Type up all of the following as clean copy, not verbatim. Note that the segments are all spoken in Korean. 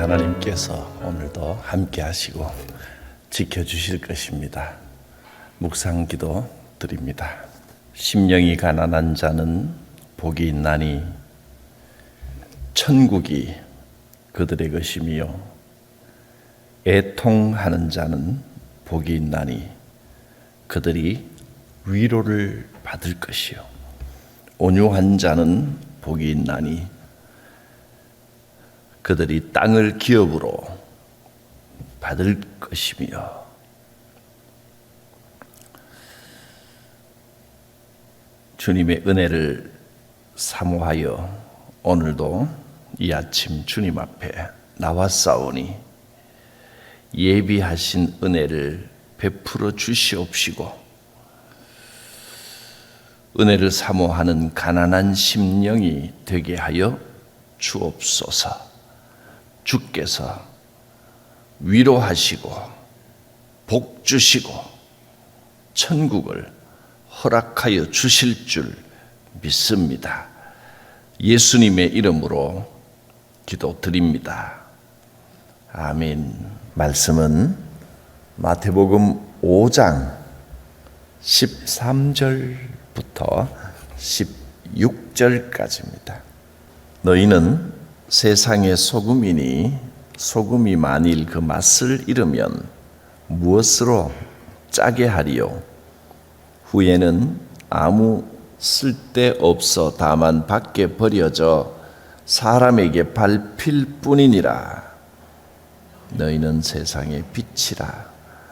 하나님께서 오늘도 함께 하시고 지켜주실 것입니다. 묵상 기도 드립니다. 심령이 가난한 자는 복이 있나니 천국이 그들의 것이며, 애통하는 자는 복이 있나니 그들이 위로를 받을 것이요, 온유한 자는 복이 있나니 그들이 땅을 기업으로 받을 것이며. 주님의 은혜를 사모하여 오늘도 이 아침 주님 앞에 나왔사오니 예비하신 은혜를 베풀어 주시옵시고, 은혜를 사모하는 가난한 심령이 되게 하여 주옵소서. 주께서 위로하시고 복 주시고 천국을 허락하여 주실 줄 믿습니다. 예수님의 이름으로 기도드립니다. 아멘. 말씀은 마태복음 5장 13절부터 16절까지입니다. 너희는 세상의 소금이니 소금이 만일 그 맛을 잃으면 무엇으로 짜게 하리요? 후에는 아무 쓸데없어 다만 밖에 버려져 사람에게 밟힐 뿐이니라. 너희는 세상의 빛이라.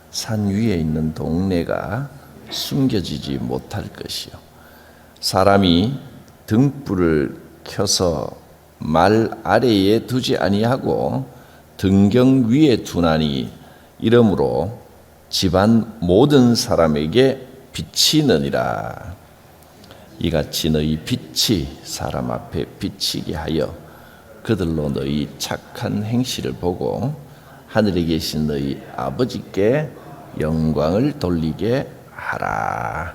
산 위에 있는 동네가 숨겨지지 못할 것이요, 사람이 등불을 켜서 말 아래에 두지 아니하고 등경 위에 두나니 이러므로 집안 모든 사람에게 비치느니라. 이같이 너희 빛이 사람 앞에 비치게 하여 그들로 너희 착한 행실을 보고 하늘에 계신 너희 아버지께 영광을 돌리게 하라.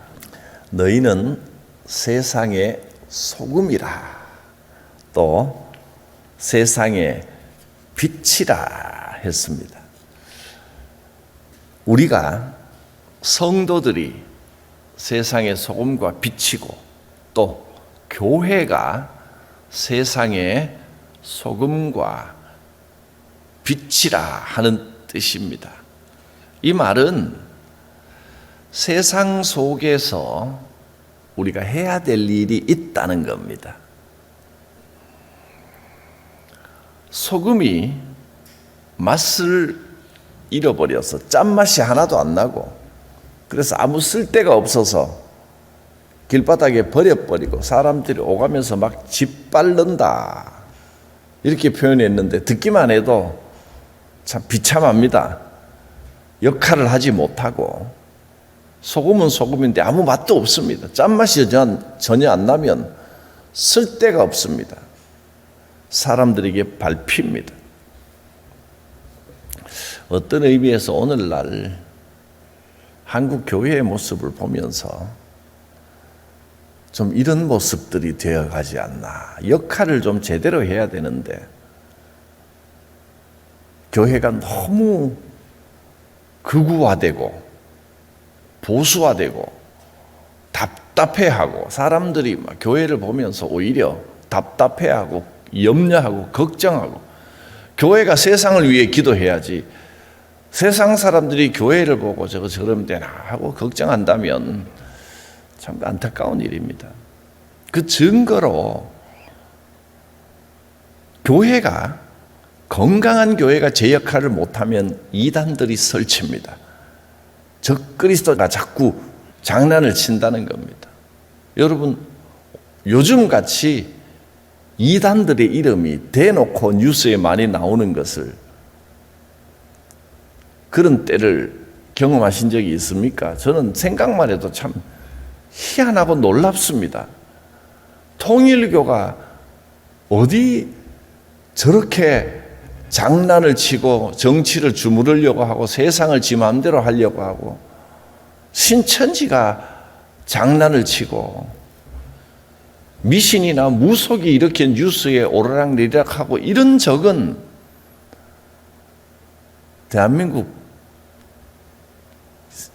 너희는 세상의 소금이라. 또 세상의 빛이라 했습니다. 우리가 성도들이 세상의 소금과 빛이고, 또 교회가 세상의 소금과 빛이라 하는 뜻입니다. 이 말은 세상 속에서 우리가 해야 될 일이 있다는 겁니다. 소금이 맛을 잃어버려서 짠맛이 하나도 안 나고, 그래서 아무 쓸데가 없어서 길바닥에 버려버리고 사람들이 오가면서 막 짓밟는다, 이렇게 표현했는데 듣기만 해도 참 비참합니다. 역할을 하지 못하고, 소금은 소금인데 아무 맛도 없습니다. 짠맛이 전혀 안 나면 쓸데가 없습니다. 사람들에게 밟힙니다. 어떤 의미에서 오늘날 한국 교회의 모습을 보면서 좀 이런 모습들이 되어가지 않나. 역할을 좀 제대로 해야 되는데 교회가 너무 극우화되고 보수화되고 답답해하고, 사람들이 막 교회를 보면서 오히려 답답해하고 염려하고 걱정하고, 교회가 세상을 위해 기도해야지 세상 사람들이 교회를 보고 저거 저러면 되나 하고 걱정한다면 참 안타까운 일입니다. 그 증거로 교회가, 건강한 교회가 제 역할을 못하면 이단들이 설칩니다. 적그리스도가 자꾸 장난을 친다는 겁니다. 여러분, 요즘같이 이단들의 이름이 대놓고 뉴스에 많이 나오는 것을, 그런 때를 경험하신 적이 있습니까? 저는 생각만 해도 참 희한하고 놀랍습니다. 통일교가 어디 저렇게 장난을 치고 정치를 주무르려고 하고 세상을 지 마음대로 하려고 하고, 신천지가 장난을 치고 미신이나 무속이 이렇게 뉴스에 오르락내리락하고 이런 적은 대한민국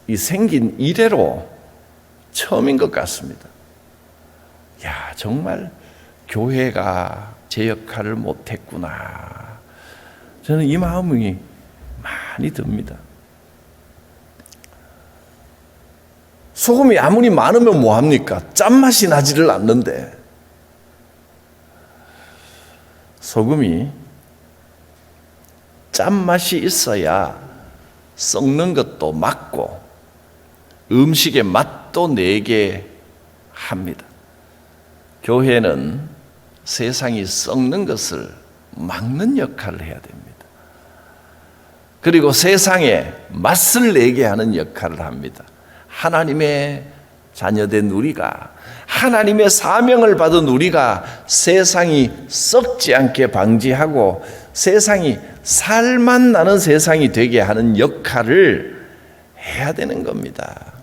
이 생긴 이래로 처음인 것 같습니다. 야, 정말 교회가 제 역할을 못했구나. 저는 이 마음이 많이 듭니다. 소금이 아무리 많으면 뭐합니까? 짠맛이 나지를 않는데, 소금이 짠맛이 있어야 썩는 것도 막고 음식의 맛도 내게 합니다. 교회는 세상이 썩는 것을 막는 역할을 해야 됩니다. 그리고 세상에 맛을 내게 하는 역할을 합니다. 하나님의 자녀된 우리가, 하나님의 사명을 받은 우리가 세상이 썩지 않게 방지하고 세상이 살맛 나는 세상이 되게 하는 역할을 해야 되는 겁니다.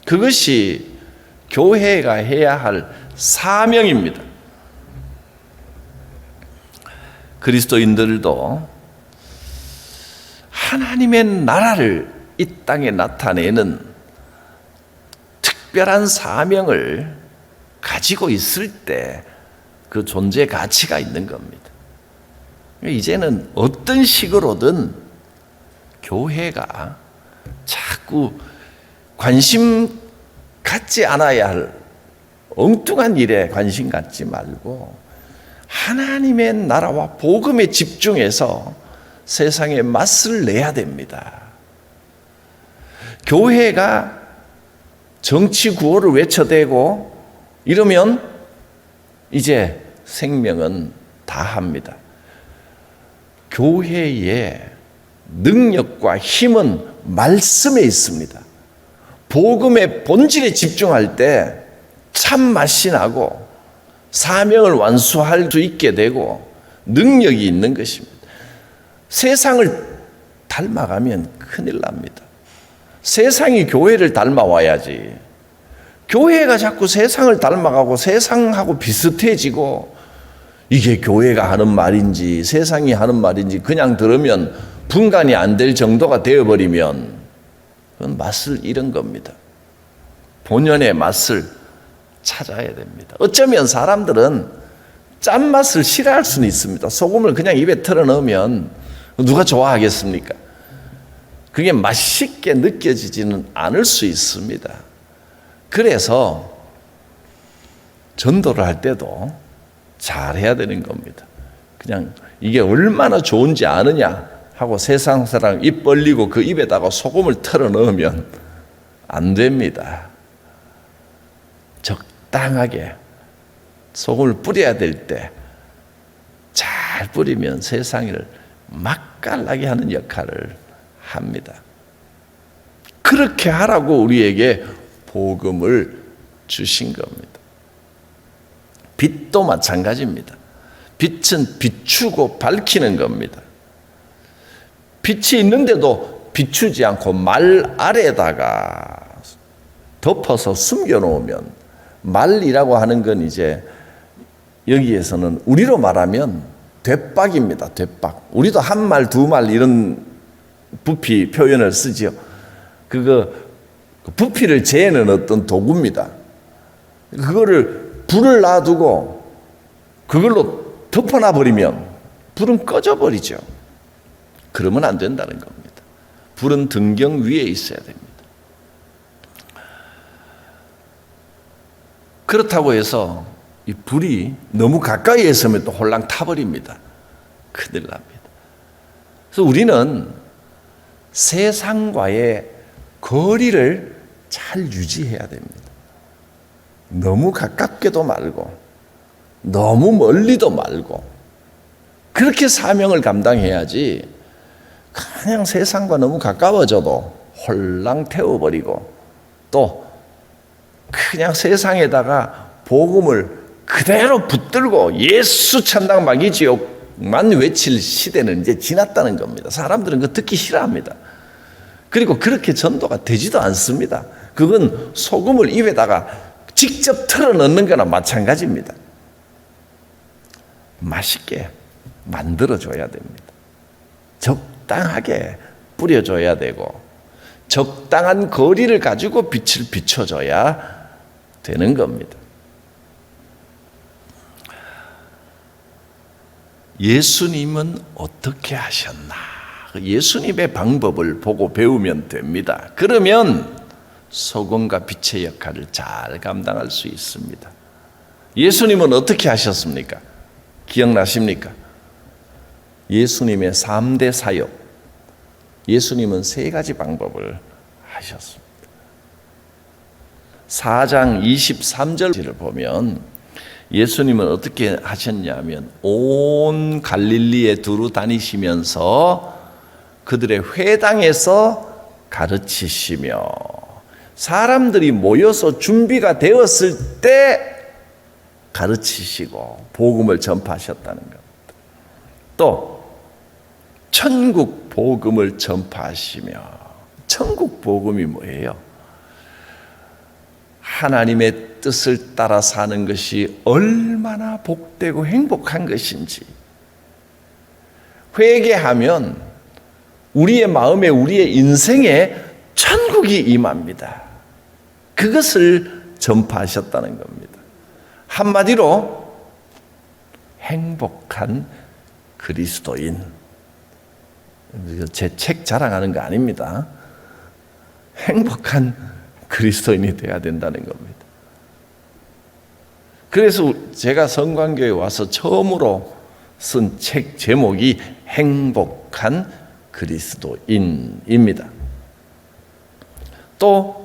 그것이 교회가 해야 할 사명입니다. 그리스도인들도 하나님의 나라를 이 땅에 나타내는 특별한 사명을 가지고 있을 때 그 존재 가치가 있는 겁니다. 이제는 어떤 식으로든 교회가 자꾸 관심 갖지 않아야 할 엉뚱한 일에 관심 갖지 말고 하나님의 나라와 복음에 집중해서 세상에 맛을 내야 됩니다. 교회가 정치 구호를 외쳐대고 이러면 이제 생명은 다합니다. 교회의 능력과 힘은 말씀에 있습니다. 복음의 본질에 집중할 때 참 맛이 나고 사명을 완수할 수 있게 되고 능력이 있는 것입니다. 세상을 닮아가면 큰일 납니다. 세상이 교회를 닮아와야지. 교회가 자꾸 세상을 닮아가고 세상하고 비슷해지고 이게 교회가 하는 말인지 세상이 하는 말인지 그냥 들으면 분간이 안 될 정도가 되어버리면 그건 맛을 잃은 겁니다. 본연의 맛을 찾아야 됩니다. 어쩌면 사람들은 짠맛을 싫어할 수는 있습니다. 소금을 그냥 입에 털어 넣으면 누가 좋아하겠습니까? 그게 맛있게 느껴지지는 않을 수 있습니다. 그래서 전도를 할 때도 잘해야 되는 겁니다. 그냥 이게 얼마나 좋은지 아느냐 하고 세상 사람 입 벌리고 그 입에다가 소금을 털어 넣으면 안 됩니다. 적당하게 소금을 뿌려야 될 때 잘 뿌리면 세상을 맛깔나게 하는 역할을 합니다. 그렇게 하라고 우리에게 복음을 주신 겁니다. 빛도 마찬가지입니다. 빛은 비추고 밝히는 겁니다. 빛이 있는데도 비추지 않고 말 아래다가 덮어서 숨겨놓으면, 말이라고 하는 건 이제 여기에서는 우리로 말하면 되박입니다. 되박. 우리도 한 말, 두 말 이런 부피 표현을 쓰지요. 그거 부피를 재는 어떤 도구입니다. 그거를 불을 놔두고 그걸로 덮어놔 버리면 불은 꺼져 버리죠. 그러면 안 된다는 겁니다. 불은 등경 위에 있어야 됩니다. 그렇다고 해서 이 불이 너무 가까이에 있으면 또 홀랑 타버립니다. 큰일 납니다. 그래서 우리는 세상과의 거리를 잘 유지해야 됩니다. 너무 가깝게도 말고 너무 멀리도 말고 그렇게 사명을 감당해야지 그냥 세상과 너무 가까워져도 홀랑 태워버리고 또 그냥 세상에다가 복음을 그대로 붙들고 예수 천당 마귀 지옥만 외칠 시대는 이제 지났다는 겁니다. 사람들은 그거 듣기 싫어합니다. 그리고 그렇게 전도가 되지도 않습니다. 그건 소금을 입에다가 직접 털어 넣는 거나 마찬가지입니다. 맛있게 만들어줘야 됩니다. 적당하게 뿌려줘야 되고 적당한 거리를 가지고 빛을 비춰줘야 되는 겁니다. 예수님은 어떻게 하셨나? 예수님의 방법을 보고 배우면 됩니다. 그러면 소금과 빛의 역할을 잘 감당할 수 있습니다. 예수님은 어떻게 하셨습니까? 기억나십니까? 예수님의 3대 사역. 예수님은 3가지 방법을 하셨습니다. 4장 23절을 보면 예수님은 어떻게 하셨냐면 온 갈릴리에 두루 다니시면서 그들의 회당에서 가르치시며 사람들이 모여서 준비가 되었을 때 가르치시고 복음을 전파하셨다는 겁니다. 또 천국 복음을 전파하시며 천국 복음이 뭐예요? 하나님의 뜻을 따라 사는 것이 얼마나 복되고 행복한 것인지 회개하면 우리의 마음에 우리의 인생에 천국이 임합니다. 그것을 전파하셨다는 겁니다. 한마디로 행복한 그리스도인. 제 책 자랑하는 거 아닙니다. 행복한 그리스도인이 되어야 된다는 겁니다. 그래서 제가 성광교에 와서 처음으로 쓴 책 제목이 행복한 그리스도인입니다. 또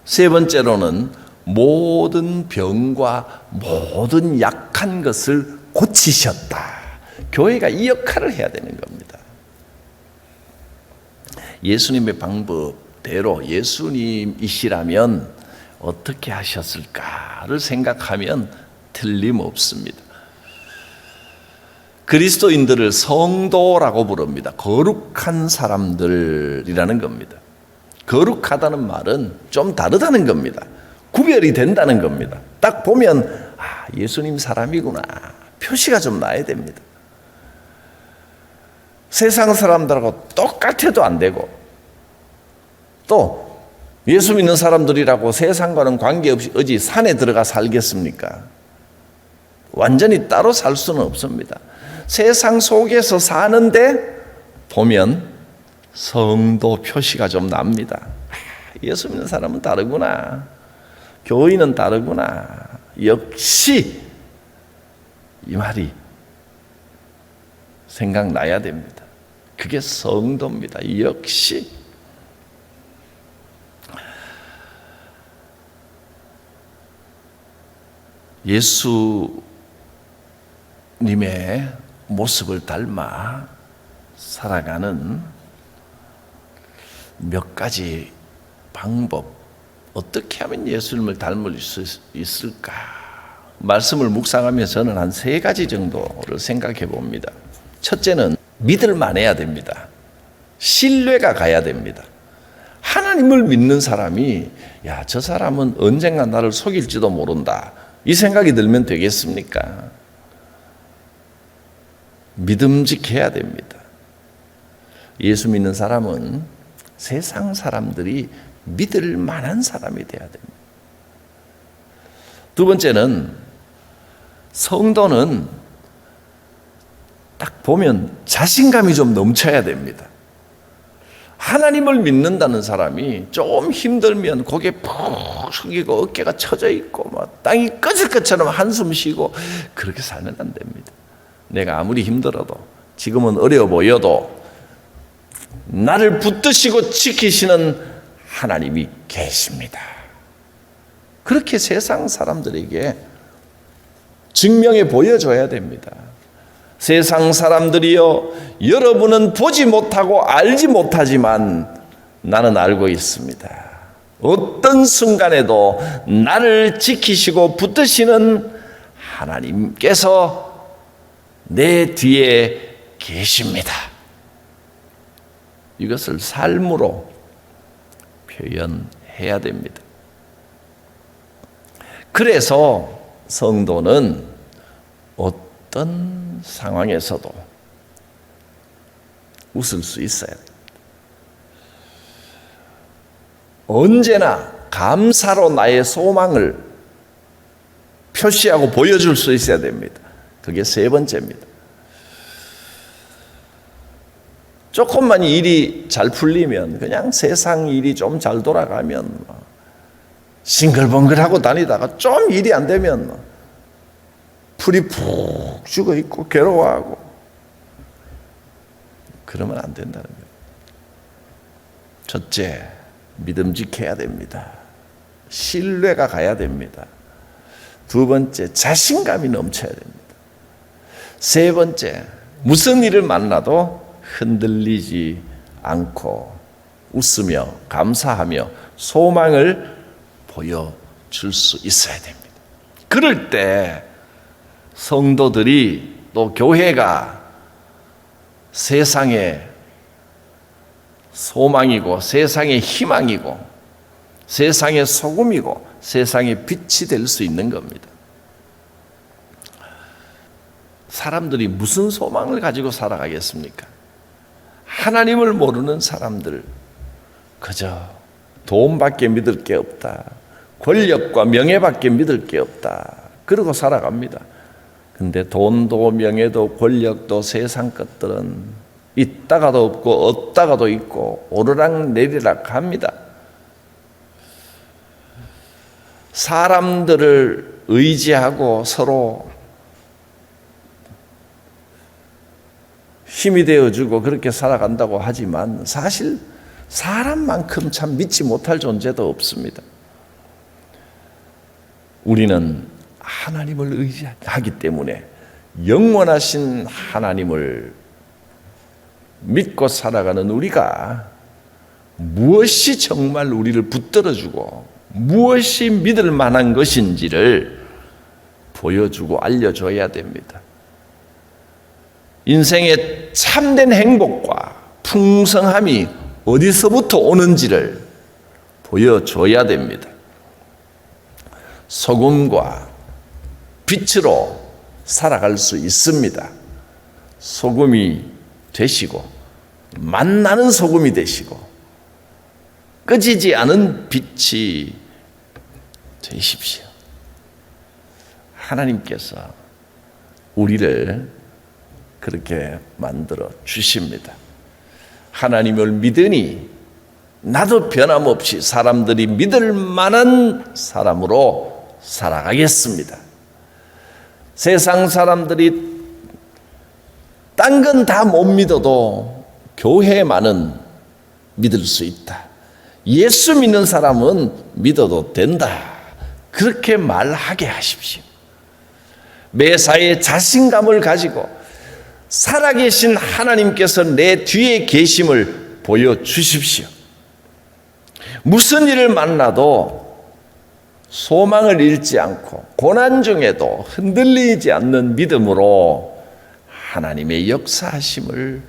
세 번째로는 모든 병과 모든 약한 것을 고치셨다. 교회가 이 역할을 해야 되는 겁니다. 예수님의 방법대로 예수님이시라면 어떻게 하셨을까를 생각하면 틀림없습니다. 그리스도인들을 성도라고 부릅니다. 거룩한 사람들이라는 겁니다. 거룩하다는 말은 좀 다르다는 겁니다. 구별이 된다는 겁니다. 딱 보면 예수님 사람이구나 표시가 좀 나야 됩니다. 세상 사람들하고 똑같아도 안 되고 또 예수 믿는 사람들이라고 세상과는 관계없이 어디 산에 들어가 살겠습니까? 완전히 따로 살 수는 없습니다. 세상 속에서 사는데 보면 성도 표시가 좀 납니다. 예수 믿는 사람은 다르구나. 교인은 다르구나. 역시 이 말이 생각나야 됩니다. 그게 성도입니다. 역시 예수님의 모습을 닮아 살아가는 몇 가지 방법, 어떻게 하면 예수님을 닮을 수 있을까? 말씀을 묵상하면서 저는 한 3가지 정도를 생각해 봅니다. 첫째는 믿을만 해야 됩니다. 신뢰가 가야 됩니다. 하나님을 믿는 사람이 저 사람은 언젠가 나를 속일지도 모른다. 이 생각이 들면 되겠습니까? 믿음직해야 됩니다. 예수 믿는 사람은 세상 사람들이 믿을 만한 사람이 돼야 됩니다. 두 번째는 성도는 딱 보면 자신감이 좀 넘쳐야 됩니다. 하나님을 믿는다는 사람이 좀 힘들면 고개 푹 숙이고 어깨가 처져 있고 땅이 꺼질 것처럼 한숨 쉬고 그렇게 살면 안 됩니다. 내가 아무리 힘들어도 지금은 어려워 보여도 나를 붙드시고 지키시는 하나님이 계십니다. 그렇게 세상 사람들에게 증명해 보여줘야 됩니다. 세상 사람들이요, 여러분은 보지 못하고 알지 못하지만 나는 알고 있습니다. 어떤 순간에도 나를 지키시고 붙드시는 하나님께서 내 뒤에 계십니다. 이것을 삶으로 표현해야 됩니다. 그래서 성도는 어떤 상황에서도 웃을 수 있어야 됩니다. 언제나 감사로 나의 소망을 표시하고 보여줄 수 있어야 됩니다. 그게 세 번째입니다. 조금만 일이 잘 풀리면, 그냥 세상 일이 좀 잘 돌아가면 싱글벙글하고 다니다가 좀 일이 안 되면 풀이 푹 죽어 있고 괴로워하고, 그러면 안 된다는 거예요. 첫째, 믿음직해야 됩니다. 신뢰가 가야 됩니다. 두 번째, 자신감이 넘쳐야 됩니다. 세 번째, 무슨 일을 만나도 흔들리지 않고 웃으며 감사하며 소망을 보여줄 수 있어야 됩니다. 그럴 때 성도들이, 또 교회가 세상의 소망이고 세상의 희망이고 세상의 소금이고 세상의 빛이 될 수 있는 겁니다. 사람들이 무슨 소망을 가지고 살아가겠습니까? 하나님을 모르는 사람들, 그저 돈밖에 믿을 게 없다, 권력과 명예밖에 믿을 게 없다, 그러고 살아갑니다. 근데 돈도 명예도 권력도 세상 것들은 있다가도 없고 없다가도 있고 오르락 내리락 합니다. 사람들을 의지하고 서로 힘이 되어주고 그렇게 살아간다고 하지만 사실 사람만큼 참 믿지 못할 존재도 없습니다. 우리는 하나님을 의지하기 때문에 영원하신 하나님을 믿고 살아가는 우리가 무엇이 정말 우리를 붙들어주고 무엇이 믿을 만한 것인지를 보여주고 알려줘야 됩니다. 인생의 참된 행복과 풍성함이 어디서부터 오는지를 보여줘야 됩니다. 소금과 빛으로 살아갈 수 있습니다. 소금이 되시고 만나는 소금이 되시고 꺼지지 않은 빛이 되십시오. 하나님께서 우리를 그렇게 만들어 주십니다. 하나님을 믿으니 나도 변함없이 사람들이 믿을 만한 사람으로 살아가겠습니다. 세상 사람들이 딴 건 다 못 믿어도 교회만은 믿을 수 있다. 예수 믿는 사람은 믿어도 된다. 그렇게 말하게 하십시오. 매사에 자신감을 가지고 살아계신 하나님께서 내 뒤에 계심을 보여주십시오. 무슨 일을 만나도 소망을 잃지 않고 고난 중에도 흔들리지 않는 믿음으로 하나님의 역사하심을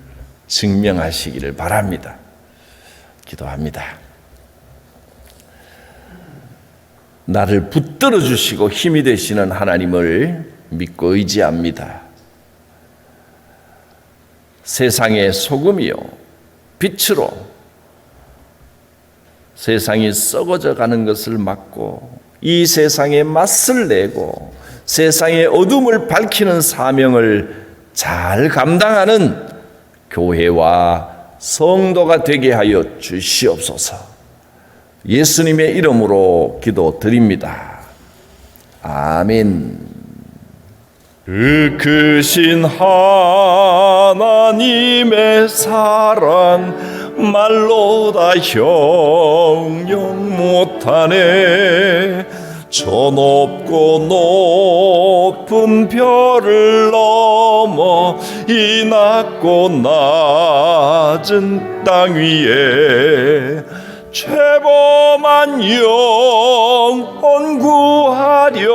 증명하시기를 바랍니다. 기도합니다. 나를 붙들어 주시고 힘이 되시는 하나님을 믿고 의지합니다. 세상의 소금이요 빛으로 세상이 썩어져 가는 것을 막고 이 세상에 맛을 내고 세상의 어둠을 밝히는 사명을 잘 감당하는 교회와 성도가 되게 하여 주시옵소서. 예수님의 이름으로 기도드립니다. 아멘. 크신 하나님의 사랑 말로 다 형용 못하네. 저 높고 높은 별을 넘어 이 낮고 낮은 땅 위에 죄범한 영혼 구하려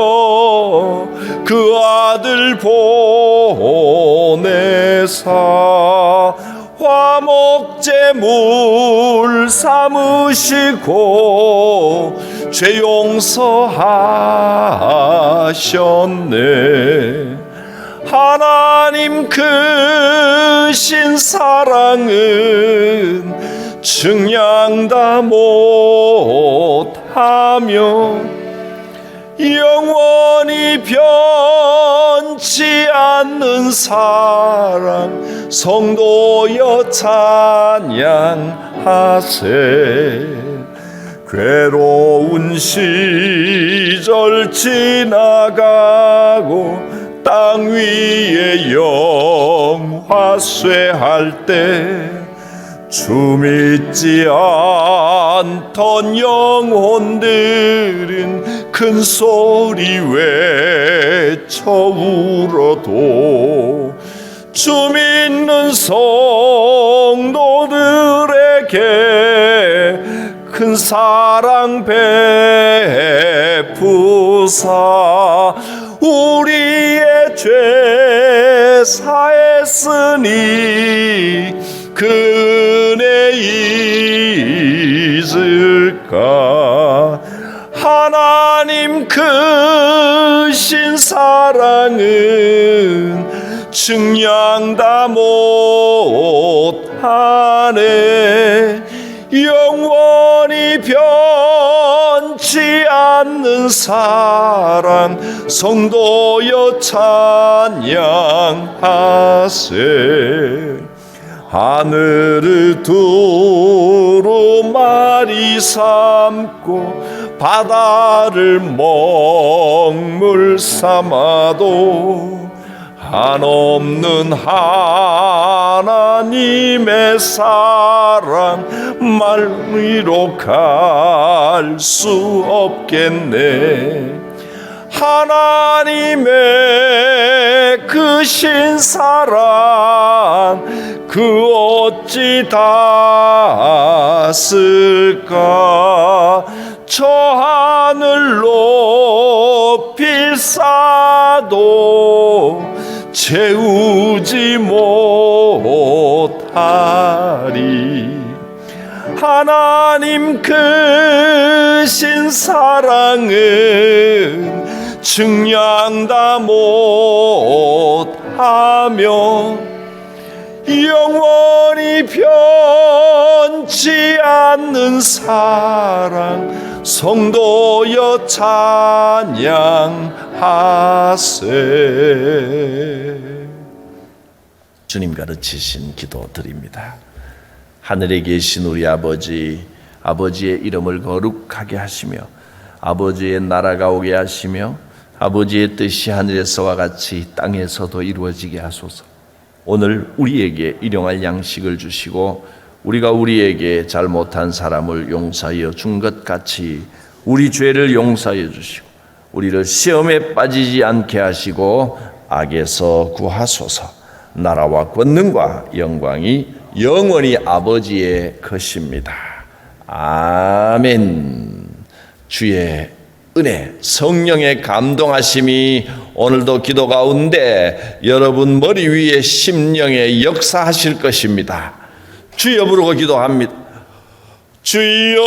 그 아들 보내사 화목제물 삼으시고 죄 용서하셨네. 하나님 크신 사랑은 증량다 못하며 영원히 변치 않는 사랑 성도여 찬양하세. 괴로운 시절 지나가고 땅 위에 영화 쇠할 때 주 믿지 않던 영혼들은 큰 소리 외쳐 울어도 주 믿는 성도들에게 큰 사랑 베푸사 우리의 죄 사했으니 그 은혜 잊을까. 하나님 크신 사랑은 증량다 못하네. 영원히 변치 않는 사랑 성도여 찬양하세. 하늘을 두루마리 삼고 바다를 먹물 삼아도 한없는 하나님의 사랑 말 위로 갈 수 없겠네. 하나님의 크신 사랑 그 어찌 다 쓸까. 저 하늘 높이 쌓아도 채우지 못하리. 하나님 크신 사랑은 증량다 못하며 영원히 변치 않는 사랑 성도여 찬양하세. 주님 가르치신 기도 드립니다. 하늘에 계신 우리 아버지, 아버지의 이름을 거룩하게 하시며 아버지의 나라가 오게 하시며 아버지의 뜻이 하늘에서와 같이 땅에서도 이루어지게 하소서. 오늘 우리에게 일용할 양식을 주시고 우리가 우리에게 잘못한 사람을 용서하여 준 것 같이 우리 죄를 용서하여 주시고 우리를 시험에 빠지지 않게 하시고 악에서 구하소서. 나라와 권능과 영광이 영원히 아버지의 것입니다. 아멘. 주의 은혜, 성령의 감동하심이 오늘도 기도 가운데 여러분 머리 위에 심령에 역사하실 것입니다. 주여 부르고 기도합니다. 주여